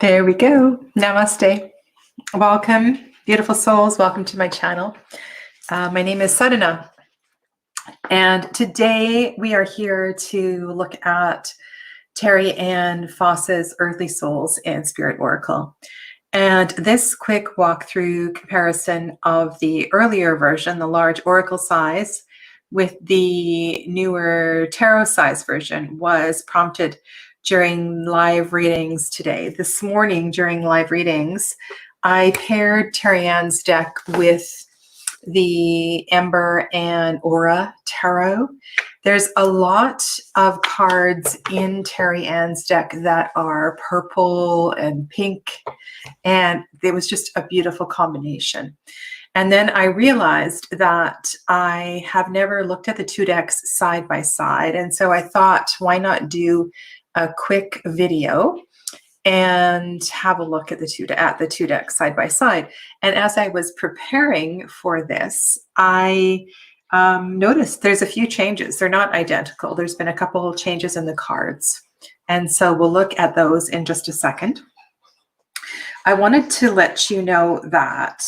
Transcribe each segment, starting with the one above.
There we go. Namaste. Welcome, beautiful souls. Welcome to my channel. My name is Sadhana, and today we are here to look at Terri and Foss's Earthly Souls and Spirit Oracle. And this quick walkthrough comparison of the earlier version, the large oracle size, with the newer tarot size version was prompted during live readings today. This morning during live readings, I paired Terri Ann's deck with the Ember and Aura Tarot. There's a lot of cards in Terri Ann's deck that are purple and pink, and it was just a beautiful combination. And then I realized that I have never looked at the two decks side by side, and so I thought, why not do a quick video and have a look at the two decks side by side. And as I was preparing for this, I noticed there's a few changes. They're not identical. There's been a couple of changes in the cards. And so we'll look at those in just a second. I wanted to let you know that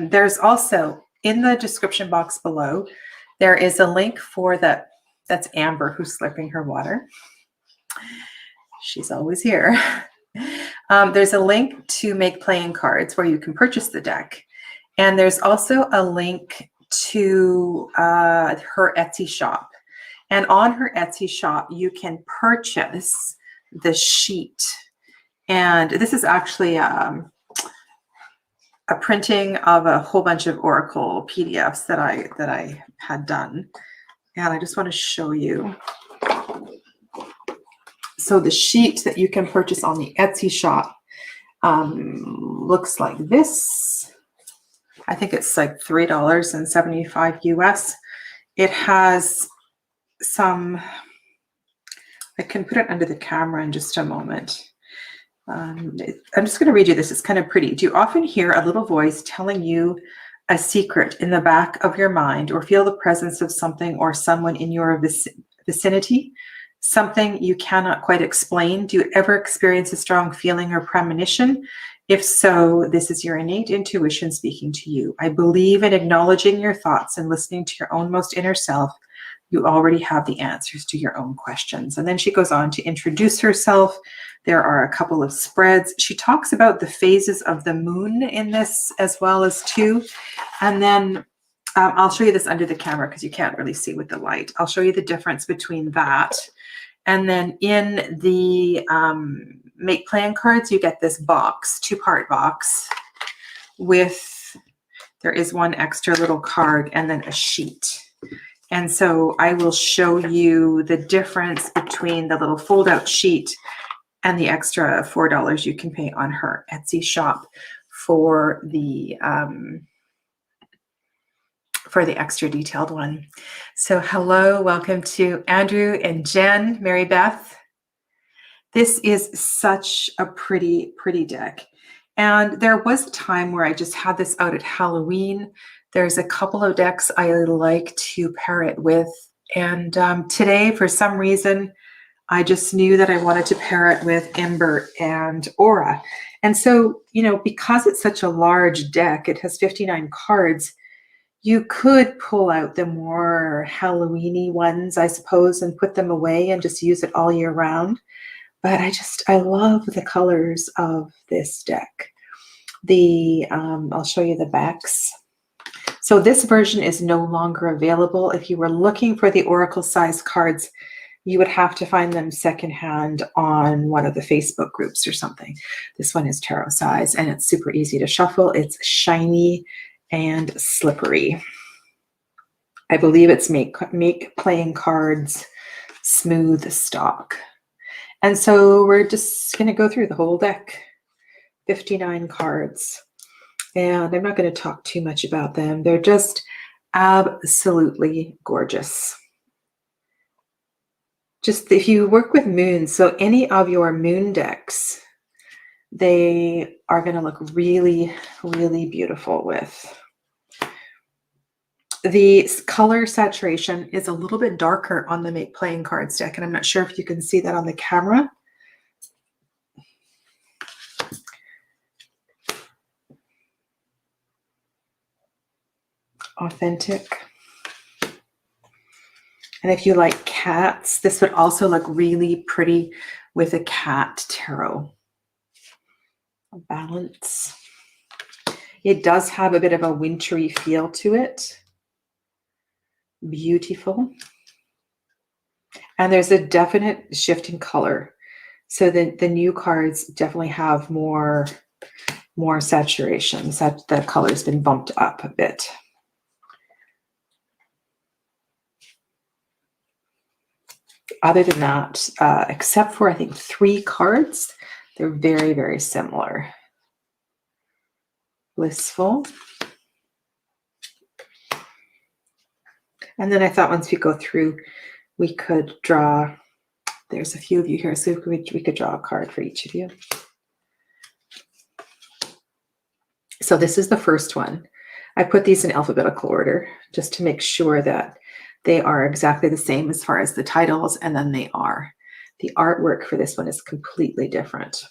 there's also in the description box below, there is a link for that's Amber who's slurping her water. She's always here. There's a link to make playing cards where you can purchase the deck. And there's also a link to her Etsy shop. And on her Etsy shop, you can purchase the sheet. And this is actually a printing of a whole bunch of Oracle PDFs that I had done. And I just want to show you. So the sheet that you can purchase on the Etsy shop looks like this. I think it's like $3.75 US. It has some, I can put it under the camera in just a moment. I'm just going to read you this. It's kind of pretty. Do you often hear a little voice telling you a secret in the back of your mind, or feel the presence of something or someone in your vicinity? Something you cannot quite explain? Do you ever experience a strong feeling or premonition? If so, this is your innate intuition speaking to you. I believe in acknowledging your thoughts and listening to your own most inner self. You already have the answers to your own questions. And then she goes on to introduce herself. There are a couple of spreads. She talks about the phases of the moon in this as well as two. And then I'll show you this under the camera because you can't really see with the light. I'll show you the difference between that. And then in the make playing cards, you get this box, two-part box with, there is one extra little card and then a sheet. And so I will show you the difference between the little fold-out sheet and the extra $4 you can pay on her Etsy shop for the extra detailed one. So hello, welcome to Andrew and Jen, Mary Beth. This is such a pretty, pretty deck. And there was a time where I just had this out at Halloween. There's a couple of decks I like to pair it with. And today, for some reason, I just knew that I wanted to pair it with Ember and Aura. And so, you know, because it's such a large deck, it has 59 cards, you could pull out the more Halloween-y ones, I suppose, and put them away and just use it all year round. But I love the colors of this deck. I'll show you the backs. So this version is no longer available. If you were looking for the Oracle size cards, you would have to find them secondhand on one of the Facebook groups or something. This one is tarot size and it's super easy to shuffle. It's shiny and slippery. I believe it's make playing cards smooth stock. And so we're just going to go through the whole deck, 59 cards. And I'm not going to talk too much about them. They're just absolutely gorgeous. Just if you work with moons, so any of your moon decks, they are going to look really, really beautiful with. The color saturation is a little bit darker on the Make Playing Cards deck, and I'm not sure if you can see that on the camera. authentic. And if you like cats, this would also look really pretty with a cat tarot. Balance. It does have a bit of a wintry feel to it. Beautiful. And there's a definite shift in color. So the new cards definitely have more saturation. That the color's been bumped up a bit. Other than that, except for I think 3 cards, they're very, very similar. Blissful. And then I thought once we go through, we could draw, there's a few of you here, so we could draw a card for each of you. So this is the first one. I put these in alphabetical order just to make sure that they are exactly the same as far as the titles, and then they are. The artwork for this one is completely different.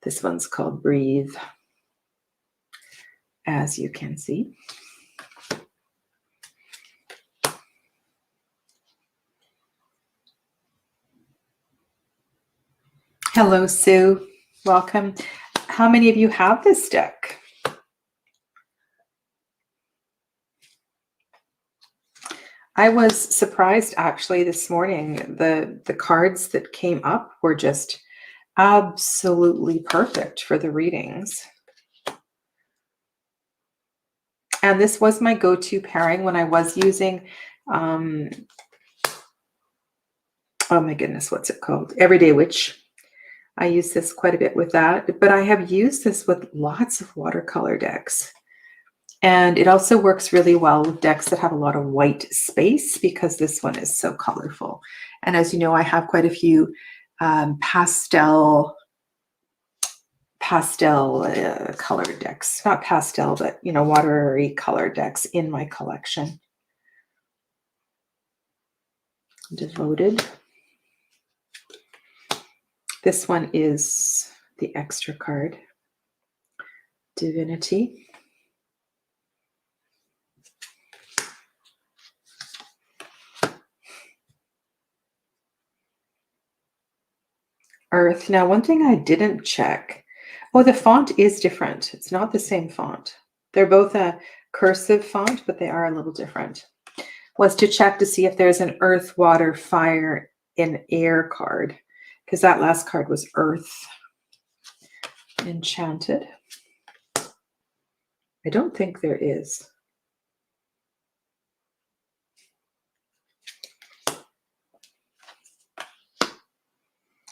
This one's called Breathe, as you can see. Hello, Sue. Welcome. How many of you have this deck? I was surprised actually this morning. The cards that came up were just absolutely perfect for the readings. And this was my go-to pairing when I was using, oh my goodness, what's it called? Everyday Witch. I use this quite a bit with that, but I have used this with lots of watercolor decks. And it also works really well with decks that have a lot of white space because this one is so colorful. And as you know, I have quite a few pastel color decks, not pastel, but you know, watery color decks in my collection. Devoted. This one is the extra card. Divinity. Earth. Now, one thing I didn't check. Oh, the font is different. It's not the same font. They're both a cursive font, but they are a little different. Was to check to see if there's an earth, water, fire, and air card, because that last card was earth. Enchanted. I don't think there is.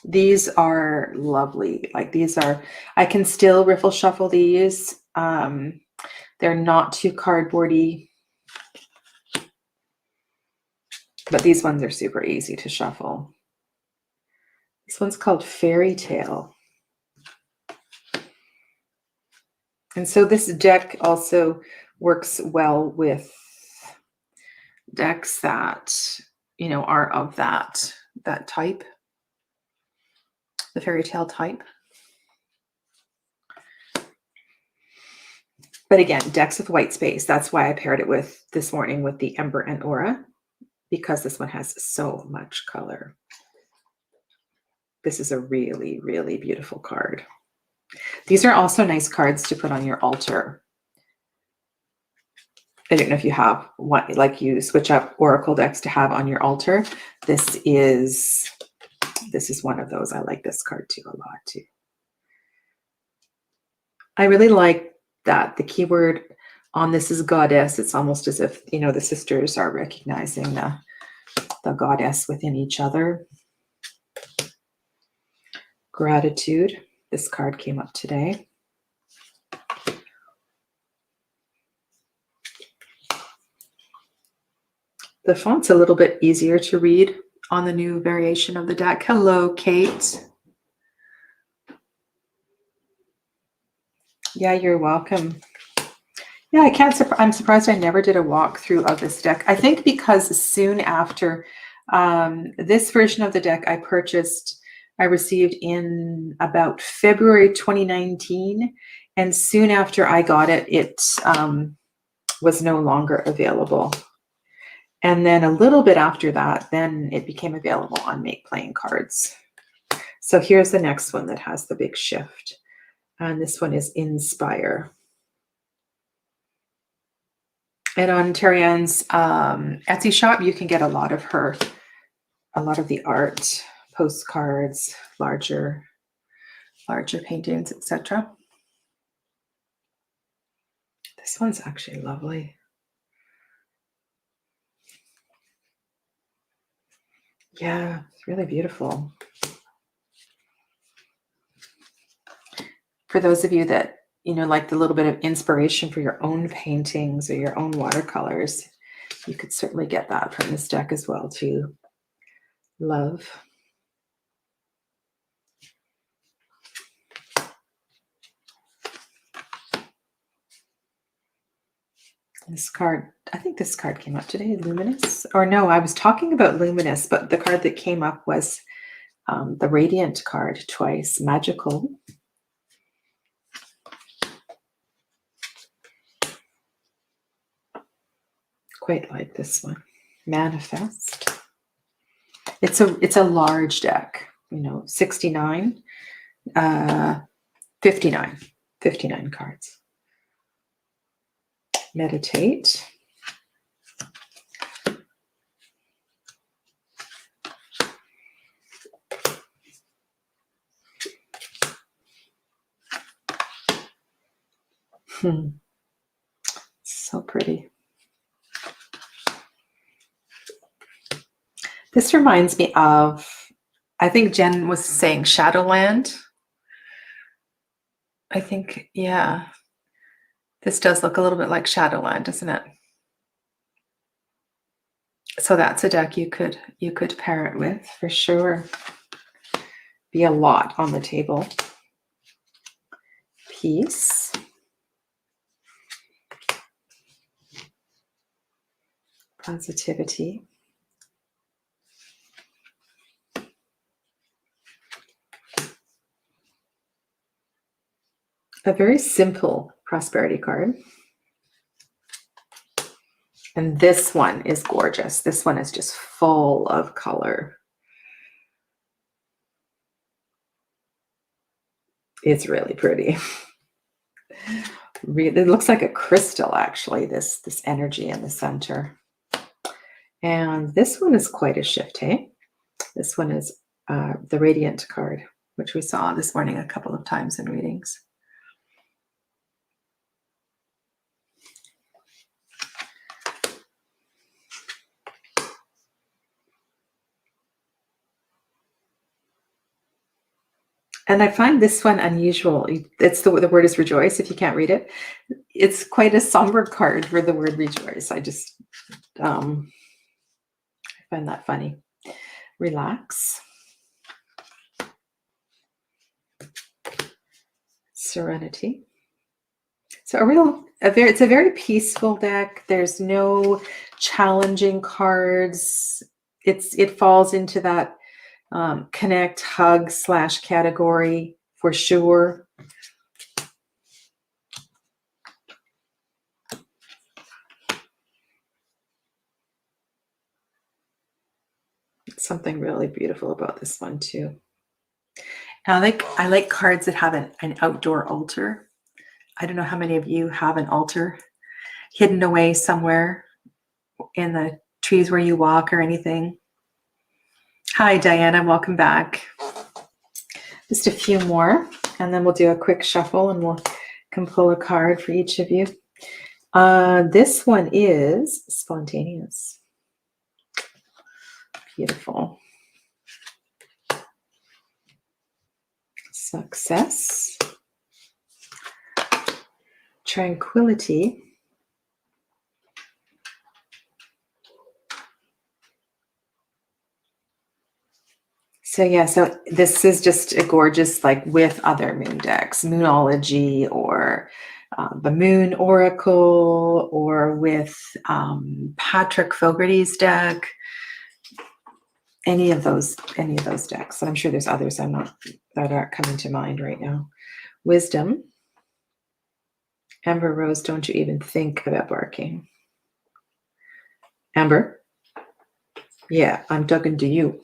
These are lovely. Like these are, I can still riffle shuffle these. They're not too cardboardy, but these ones are super easy to shuffle. This one's called Fairy Tale. And so this deck also works well with decks that, you know, are of that type. The fairy tale type. But again, decks with white space. That's why I paired it with this morning with the Ember and Aura, because this one has so much color. This is a really, really beautiful card. These are also nice cards to put on your altar. I don't know if you have one, like you switch up oracle decks to have on your altar. This is one of those. I like this card too a lot too. I really like that the keyword on this is goddess. It's almost as if, you know, the sisters are recognizing the goddess within each other. Gratitude. This card came up today. The font's a little bit easier to read on the new variation of the deck. Hello, Kate. Yeah, you're welcome. Yeah, I'm surprised I never did a walkthrough of this deck. I think because soon after this version of the deck I received in about February 2019. And soon after I got it, was no longer available. And then a little bit after that, then it became available on Make Playing cards. So here's the next one that has the big shift. And this one is Inspire. And on Terri Ann's Etsy shop, you can get a lot of the art, postcards, larger paintings, etc. This one's actually lovely. Yeah, it's really beautiful. For those of you that, like the little bit of inspiration for your own paintings or your own watercolors, you could certainly get that from this deck as well too. Love. This card, I think this card came up today, Luminous. Or no, I was talking about Luminous, but the card that came up was the Radiant card twice, Magical. Quite like this one, Manifest. It's a large deck, 69, 59 cards. Meditate. So pretty. This reminds me of, I think Jen was saying Shadowland. I think, yeah. This does look a little bit like Shadowland, doesn't it? So that's a deck you could pair it with for sure. Be a lot on the table. Peace. Positivity. A very simple prosperity card. And this one is gorgeous. This one is just full of color. It's really pretty. It looks like a crystal, actually, this energy in the center. And this one is quite a shift, hey? This one is the Radiant card, which we saw this morning a couple of times in readings. And I find this one unusual. It's the word is rejoice, if you can't read it. It's quite a somber card for the word rejoice. I just I find that funny. Relax. Serenity. So it's a very peaceful deck. There's no challenging cards. It falls into that connect, hug / category for sure. Something really beautiful about this one too. And I like cards that have an outdoor altar. I don't know how many of you have an altar hidden away somewhere in the trees where you walk or anything. Hi, Diana. Welcome back. Just a few more, and then we'll do a quick shuffle, and we can pull a card for each of you. This one is Spontaneous. Beautiful. Success. Tranquility. So yeah, so this is just a gorgeous, like with other moon decks, Moonology or the Moon Oracle, or with Patrick Fogarty's deck. Any of those decks. And I'm sure there's others that aren't coming to mind right now. Wisdom. Amber Rose, don't you even think about barking. Amber? Yeah, I'm talking to you.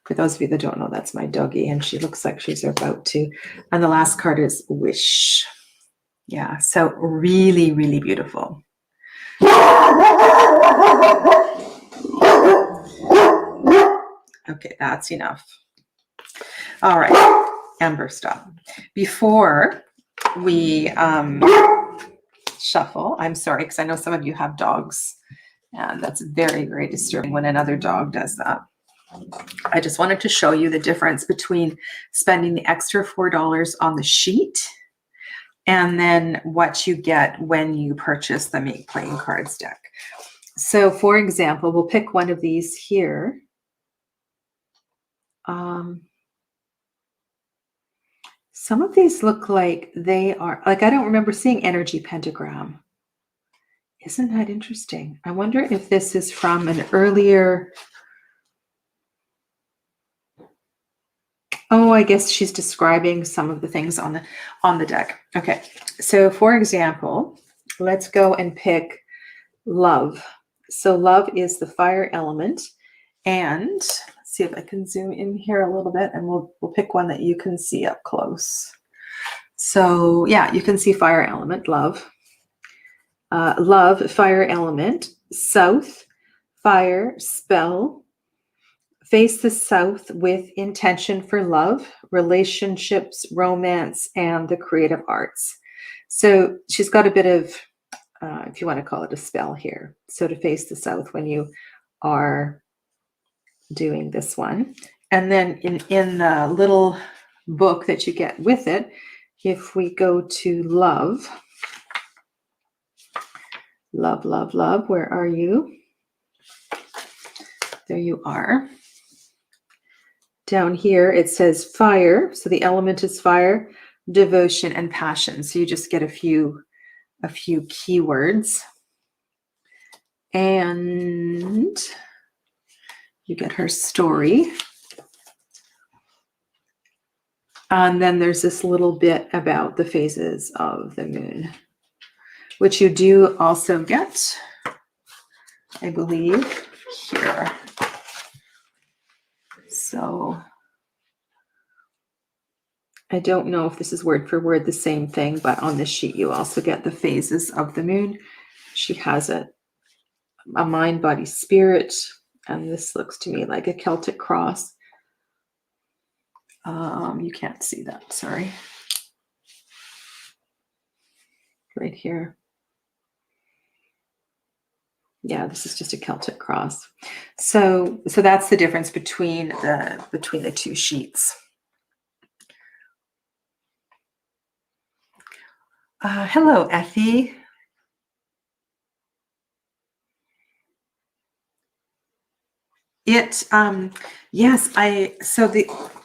For those of you that don't know, that's my doggie, and she looks like she's about to. And the last card is Wish. Yeah, so really, really beautiful. Okay, that's enough. All right, Amber, stop. Before we shuffle, I'm sorry, because I know some of you have dogs, and that's very, very disturbing when another dog does that. I just wanted to show you the difference between spending the extra $4 on the sheet and then what you get when you purchase the Make Playing Cards deck. So for example, we'll pick one of these here. Some of these look like they are, like I don't remember seeing Energy Pentagram. Isn't that interesting? I wonder if this is from an earlier... Oh, I guess she's describing some of the things on the deck. Okay, so for example, let's go and pick Love. So Love is the fire element, and let's see if I can zoom in here a little bit, and we'll pick one that you can see up close. So yeah, you can see fire element, Love. Love, fire element, South, fire, spell. Face the South with intention for love, relationships, romance, and the creative arts. So she's got a bit of, if you want to call it a spell here. So to face the South when you are doing this one. And then in the little book that you get with it, if we go to Love, love, love, love, where are you? There you are. Down here, it says fire. So the element is fire, devotion, and passion. So you just get a few keywords. And you get her story. And then there's this little bit about the phases of the moon, which you do also get, I believe, here. So I don't know if this is word for word the same thing, but on this sheet you also get the phases of the moon. She has a mind, body, spirit, and this looks to me like a Celtic cross. You can't see that, sorry. Right here. Yeah, this is just a Celtic cross. So that's the difference between the two sheets. Hello, Effie. Yes,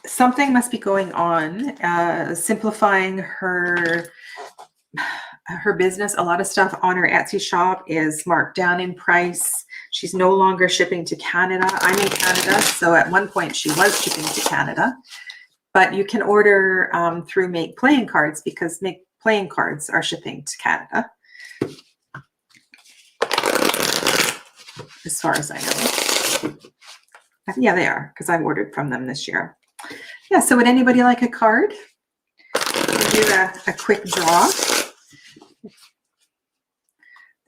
something must be going on, simplifying her business. A lot of stuff on her Etsy shop is marked down in price. She's no longer shipping to Canada. I'm in Canada, so at one point she was shipping to Canada. But you can order through Make Playing Cards because Make Playing Cards are shipping to Canada, as far as I know. Yeah, they are, because I've ordered from them this year. Yeah, so would anybody like a card? We'll do a quick draw.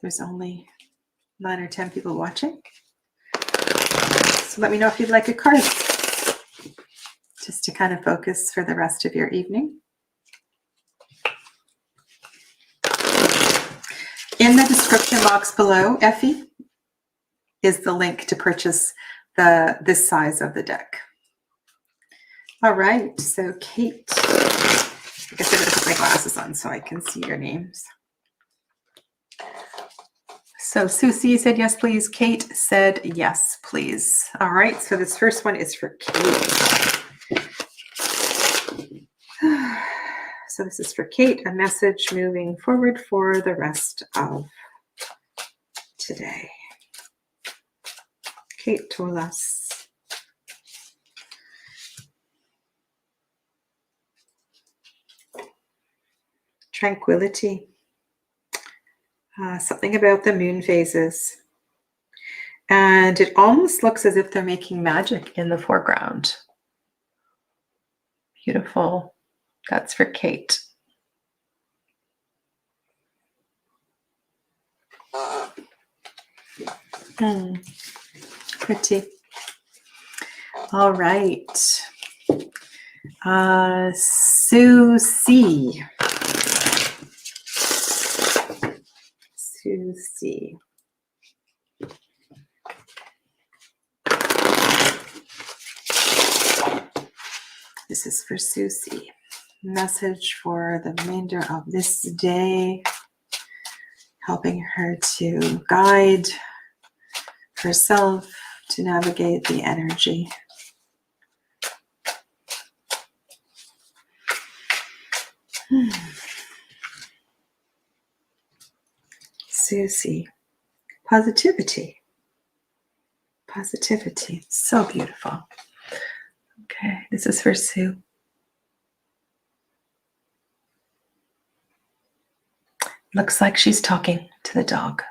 There's only 9 or 10 people watching. So let me know if you'd like a card, just to kind of focus for the rest of your evening. In the description box below, Effie, is the link to purchase this size of the deck. All right, so Kate, I guess I better put my glasses on so I can see your names. So Susie said yes, please. Kate said yes, please. All right, so this first one is for Kate. So this is for Kate, a message moving forward for the rest of today. Kate told us. tranquility. Something about the moon phases. And it almost looks as if they're making magic in the foreground. Beautiful. That's for Kate. Pretty. All right. Susie. Susie. This is for Susie. Message for the remainder of this day, helping her to guide herself to navigate the energy. Susie, positivity. Positivity, so beautiful. Okay, this is for Sue. Looks like she's talking to the dog.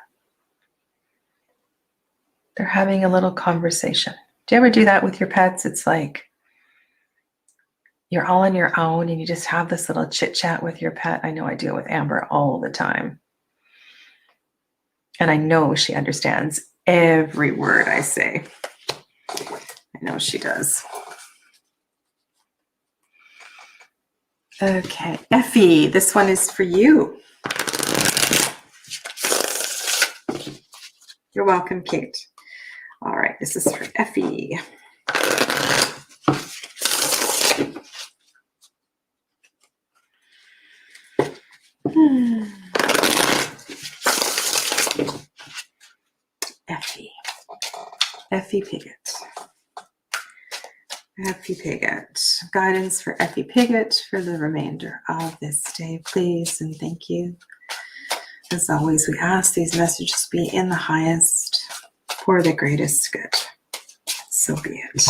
They're having a little conversation. Do you ever do that with your pets? It's like you're all on your own and you just have this little chit chat with your pet. I know I do it with Amber all the time. And I know she understands every word I say. I know she does. Okay, Effie, this one is for you. You're welcome, Kate. All right, this is for Effie. Effie Piggott. Effie Piggott. Guidance for Effie Piggott for the remainder of this day, please, and thank you. As always, we ask these messages be in the highest for the greatest good. So be it.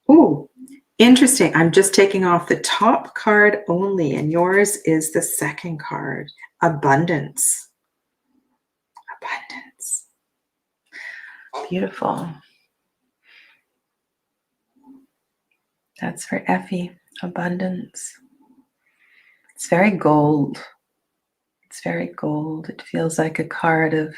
Oh, interesting. I'm just taking off the top card only, and yours is the second card. Abundance. Abundance. Beautiful. That's for Effie. Abundance. It's very gold. It's very gold. It feels like a card of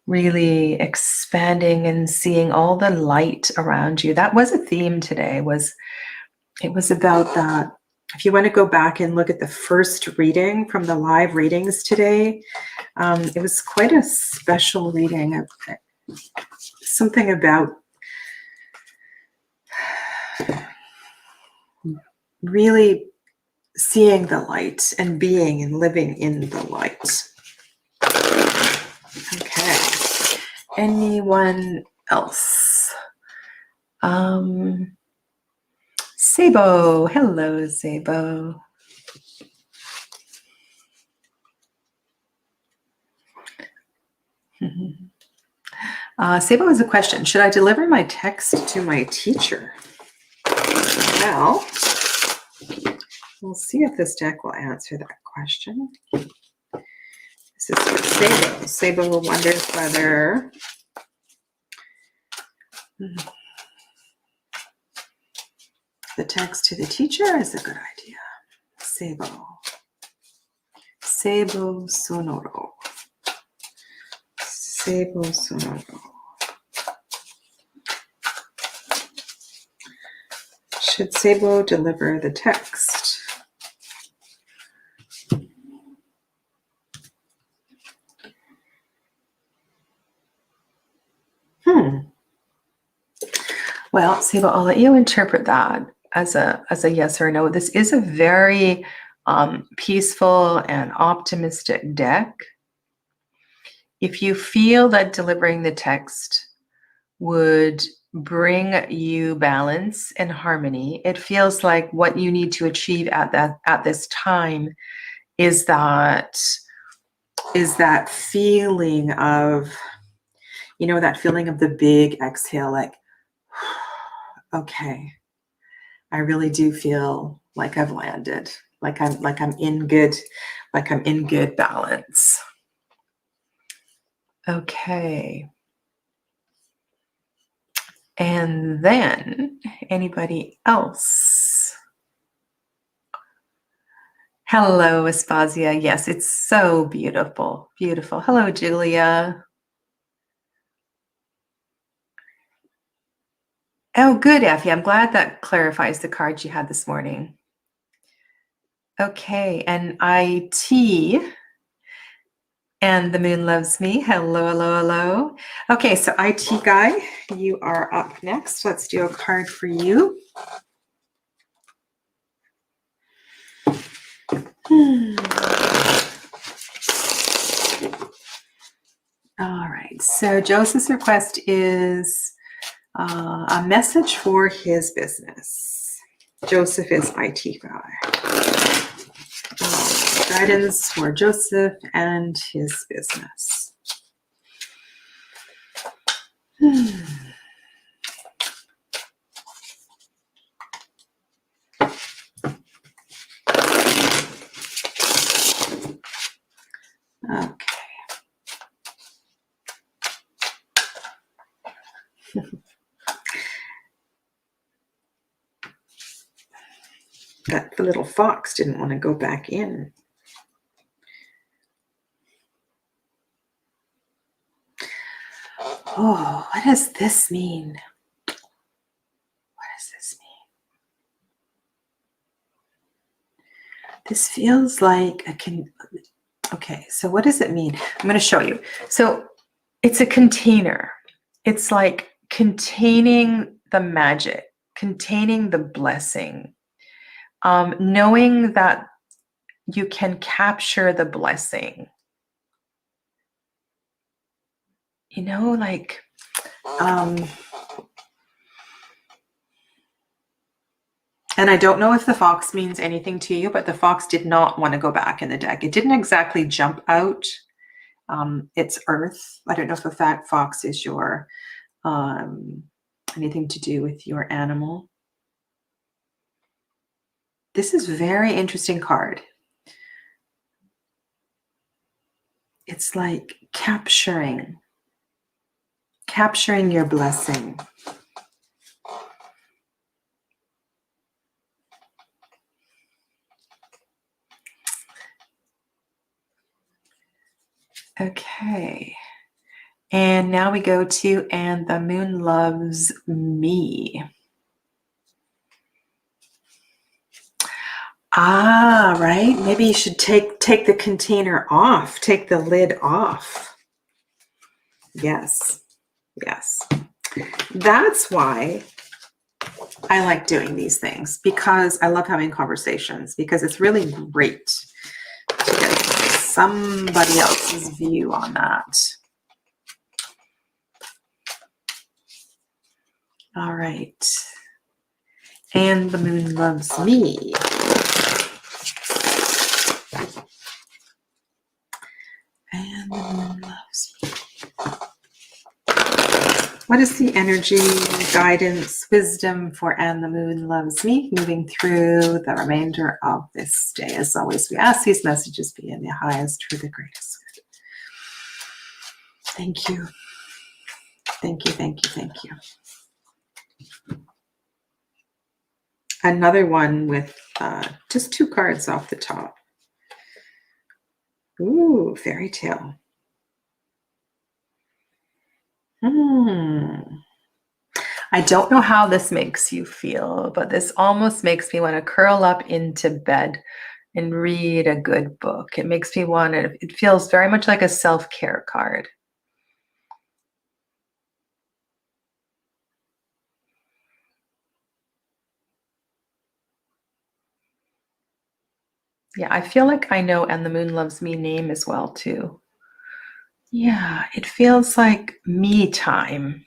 really expanding and seeing all the light around you. That was a theme today. It was about that. If you want to go back and look at the first reading from the live readings today, it was quite a special reading. Something about really seeing the light and being and living in the light. Okay. Anyone else? Sabo. Hello, Sabo. Sabo has a question. Should I deliver my text to my teacher? Well, we'll see if this deck will answer that question. This is for Sabo. Sabo wonders whether the text to the teacher is a good idea. Sabo. Sabo Sonoro. Sabo Sonoro. Should Sabo deliver the text? Well, Sabo, I'll let you interpret that as a yes or no. This is a very peaceful and optimistic deck. If you feel that delivering the text would bring you balance and harmony, it feels like what you need to achieve at this time is that feeling of, that feeling of the big exhale, like, okay, I really do feel like I've landed. like I'm in good balance. Okay. And then anybody else? Hello, Aspasia. Yes, it's so beautiful. Beautiful. Hello, Julia. Oh, good, Effie. I'm glad that clarifies the card you had this morning. Okay, and IT and the moon loves me. Hello, hello, hello. Okay, so IT guy, you are up next. Let's do a card for you. All right, so Joseph's request is a message for his business. Joseph is IT guy. Guidance for Joseph and his business. Okay. That the little fox didn't want to go back in. Oh, what does this mean? What does this mean? This feels like okay, so what does it mean? I'm going to show you. So it's a container. It's like containing the magic, containing the blessing, knowing that you can capture the blessing. You know, like, and I don't know if the fox means anything to you, but the fox did not want to go back in the deck. It didn't exactly jump out. It's earth. I don't know if the fox is your, anything to do with your animal. This is a very interesting card. It's like capturing your blessing. Okay. And now we go to, and the moon loves me. Ah, right. Maybe you should take the container off, take the lid off. Yes. Yes. That's why I like doing these things, because I love having conversations, because it's really great to get somebody else's view on that. All right. And the moon loves me. And the moon loves me. What is the energy, guidance, wisdom for and the moon loves me moving through the remainder of this day? As always, we ask these messages be in the highest for the greatest good. Thank you. Thank you, thank you, thank you. Another one with just 2 cards off the top. Ooh, fairy tale. I don't know how this makes you feel, but this almost makes me want to curl up into bed and read a good book. It makes me want to, it feels very much like a self-care card. Yeah, I feel like I know And the Moon Loves Me name as well, too. Yeah, it feels like me time.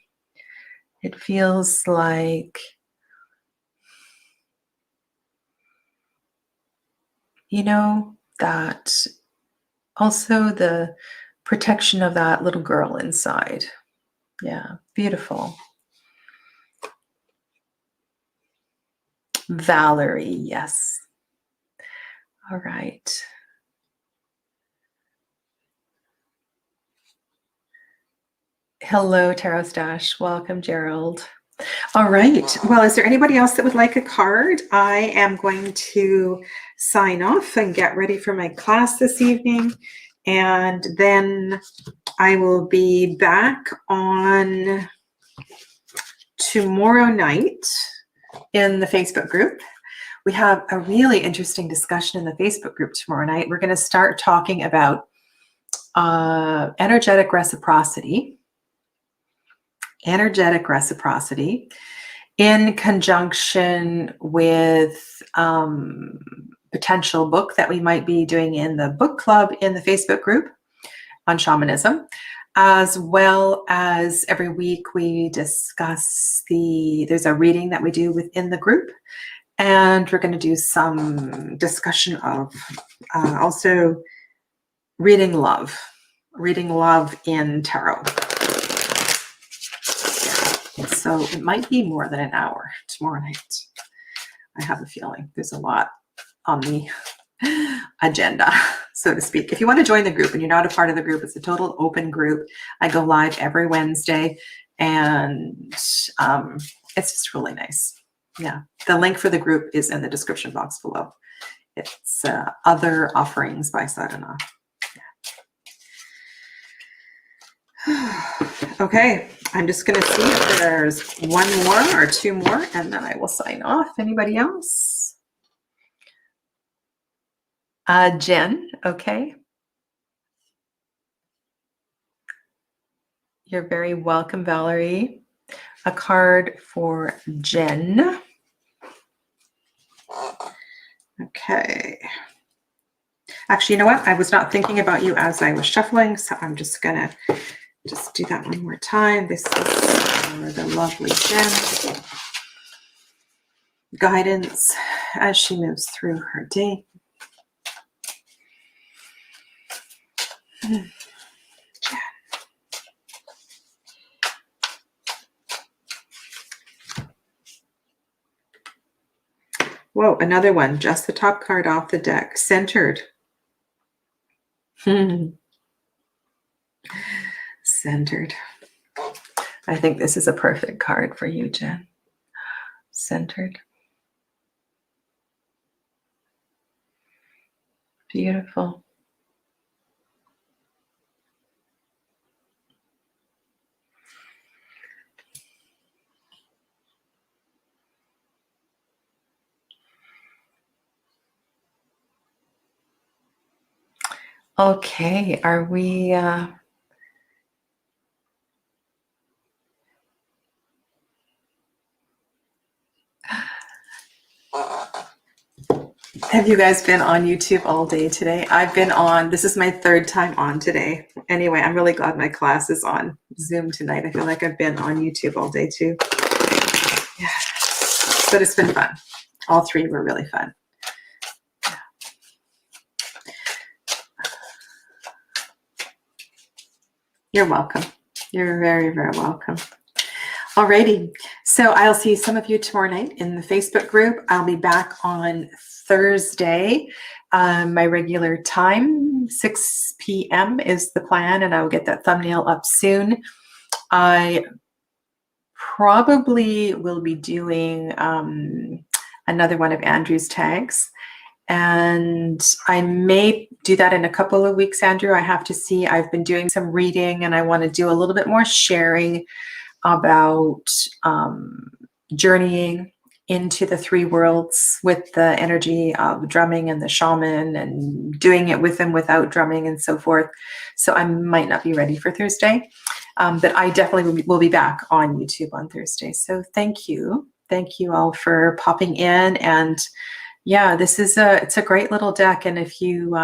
It feels like, you know, that also the protection of that little girl inside. Yeah, beautiful. Valerie, yes. All right. Hello, Tarot Stash. Welcome, Gerald. All right. Well, is there anybody else that would like a card? I am going to sign off and get ready for my class this evening. And then I will be back on tomorrow night in the Facebook group. We have a really interesting discussion in the Facebook group tomorrow night. We're going to start talking about energetic reciprocity in conjunction with potential book that we might be doing in the book club in the Facebook group on shamanism, as well as every week we discuss there's a reading that we do within the group, and we're going to do some discussion of also reading love in tarot. So it might be more than an hour tomorrow night. I have a feeling there's a lot on the agenda, so to speak. If you want to join the group and you're not a part of the group, it's a total open group. I go live every Wednesday, and it's just really nice. Yeah, the link for the group is in the description box below. It's Other Offerings by Sadhana. Okay, I'm just going to see if there's one more or two more, and then I will sign off. Anybody else? Jen, okay. You're very welcome, Valerie. A card for Jen. Okay. Actually, you know what? I was not thinking about you as I was shuffling, so I'm just going to just do that one more time. This is for the lovely Jen. Guidance as she moves through her day. Jen. Whoa, another one. Just the top card off the deck. Centered. Centered. I think this is a perfect card for you, Jen. Centered. Beautiful. Okay, are we have you guys been on YouTube all day today? I've been on, this is my third time on today. Anyway, I'm really glad my class is on Zoom tonight. I feel like I've been on YouTube all day too. Yeah. But it's been fun. All three were really fun. You're welcome. You're very, very welcome. Alrighty. So I'll see some of you tomorrow night in the Facebook group. I'll be back on Thursday. My regular time, 6 p.m. is the plan, and I will get that thumbnail up soon. I probably will be doing another one of Andrew's tags. And I may do that in a couple of weeks, Andrew. I have to see. I've been doing some reading, and I want to do a little bit more sharing about journeying into the three worlds with the energy of drumming and the shaman, and doing it with and without drumming and so forth. So I might not be ready for Thursday, but I definitely will be back on YouTube on Thursday. So thank you. Thank you all for popping in. And yeah, this is it's a great little deck. And if you,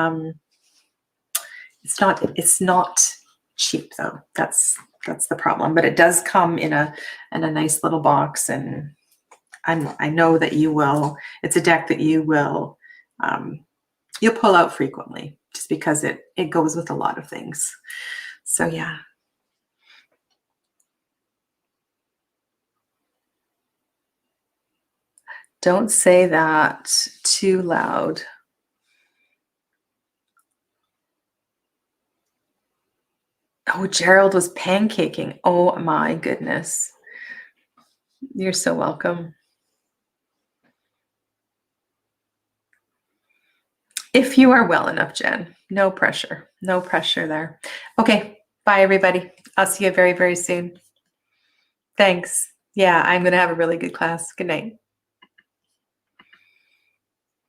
it's not cheap though. That's the problem, but it does come in a nice little box, and I know that you will. It's a deck that you will you'll pull out frequently, just because it goes with a lot of things. So yeah. Don't say that too loud. Oh, Gerald was pancaking. Oh my goodness. You're so welcome. If you are well enough, Jen. No pressure. No pressure there. Okay. Bye, everybody. I'll see you very, very soon. Thanks. Yeah, I'm going to have a really good class. Good night.